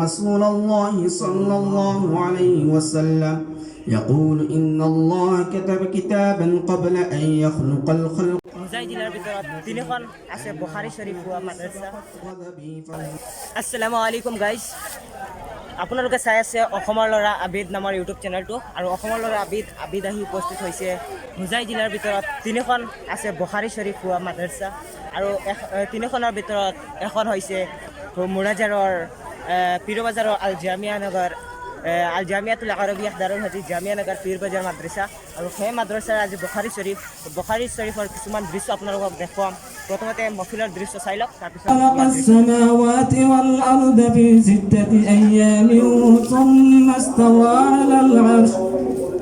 رسول الله صلى الله عليه وسلم يقول إن الله كتب كتابا قبل أن يخلق الخلق মুজাই জিলাৰ ভিতৰত তিনিখন আছে বুখাৰী শৰীফ হোৱা মাদ্ৰাছা। আসসালামু আলাইকুম গাইজ, আপোনালোকে চাই আছে অসমৰ ল'ৰা আবিদ নামৰ ইউটিউব চেনেলটো। আৰু অসমৰ ল'ৰা আবিদ আহি উপস্থিত হৈছে মুজাই জিলাৰ ভিতৰত তিনিখন আছে বুখাৰী শৰীফ হোৱা মাদ্ৰাছা। আৰু তিনিখনৰ ভিতৰত এখন হৈছে মুৰাজাৰৰ পীৰ বাজাৰৰ আল জামিয়া নগৰ আল জামিয়াতুল আৰবিয়া দাৰুল হাদিছ জামিয়া নগৰ পীৰ বাজাৰ মাদ্ৰাছা। আৰু সেই মাদ্ৰাছাৰ আজি বুখাৰী শৰীফৰ কিছুমান দৃশ্য আপোনালোকক দেখুৱাম। প্ৰথমতে মহফিলৰ দৃশ্য চাই লওক, তাৰপিছত السماوات والأرض في 6 أيام ثم استوى على العرش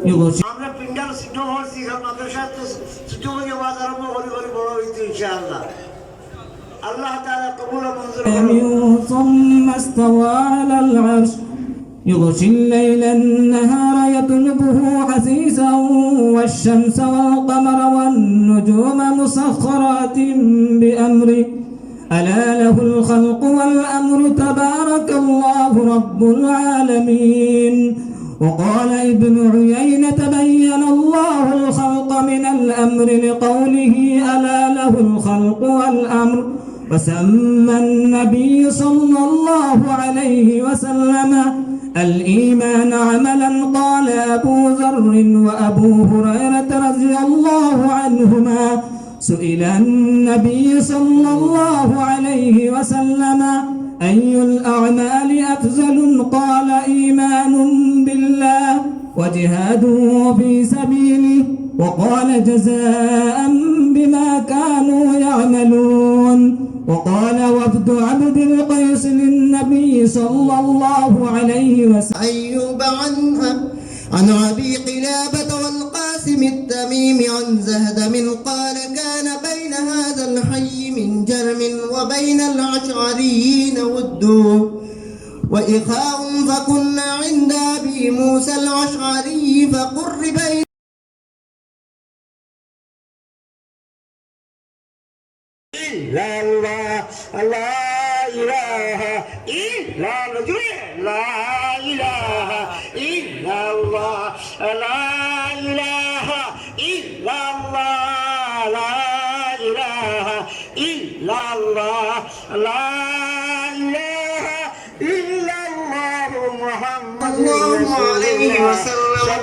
يغشي আমরা পিন্ডাল সিদ্ধ হচ্ছি মাদ্রাসায় তো সিদ্ধ হয়ে আওয়াজ আরম্ভ করে বড় হইতে ইনশাআল্লাহ। আল্লাহ তাআলা কবুল ও মঞ্জুর করুন। ثم استوى على العرش يغشي الليل النهار يطلبه حثيثا والشمس والقمر والنجوم مسخرات بأمره ألا له الخلق والأمر تبارك الله رب العالمين. وقال ابن عيينة بين الله الخلق من الأمر لقوله ألا له الخلق والأمر. وسمى النبي صلى الله عليه وسلم الإيمان عملا. قال أبو ذر وأبو هريرة رضي الله عنهما سئل النبي صلى الله عليه وسلم أي الأعمال أفضل؟ قال إيمان بالله وجهاد في سبيله. وقال جزاء بما كانوا يعملون. وقال وفد عبد القيس للنبي صلى الله عليه وسلم أيوب عن أبي قلابة والقاسم التميم عن زهدم قال كان بين هذا الحي من جرم وبين الأشعريين ود وإخاء فكنا عند أبي موسى الأشعري فقرب لا الله لا إله إلا الله لا إله إلا الله لا إله إلا الله لا إله إلا الله لا إله إلا الله محمد الله عليه وسلم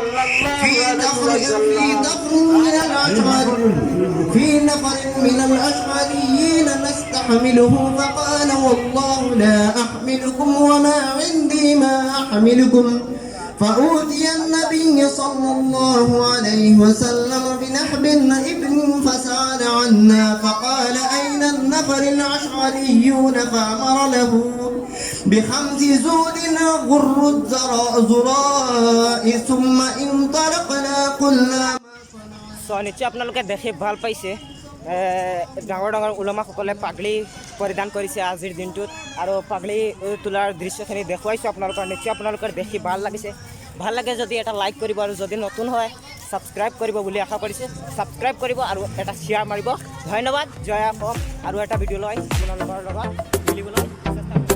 في نفر من الأشعريين نستحمله فقال والله لا أحملكم وما عندي ما أحملكم. فأوتي النبي صلى الله عليه وسلم بنحب ابن فسأل عنا فقال أين النفر الأشعريون فأمر له ب5 زود غر الزراء ثم انطلقنا قلنا নিশ্চয় আপোনালোকে দেখি ভাল পাইছে। ডাঙৰ ডাঙৰ উলমাসকলে পাগলি পৰিধান কৰিছে আজিৰ দিনটোত, আৰু পাগলি তোলাৰ দৃশ্যখিনি দেখুৱাইছোঁ আপোনালোকৰ। নিশ্চয় আপোনালোকৰ দেখি ভাল লাগিছে। ভাল লাগে যদি এটা লাইক কৰিব, আৰু যদি নতুন হয় ছাবস্ক্ৰাইব কৰিব বুলি আশা কৰিছোঁ। ছাবস্ক্ৰাইব কৰিব আৰু এটা শ্বেয়াৰ মাৰিব। ধন্যবাদ। জয় অসম। আৰু এটা ভিডিঅ' লৈ আপোনালোকৰ লগত মিলিবলৈ চেষ্টা কৰিম।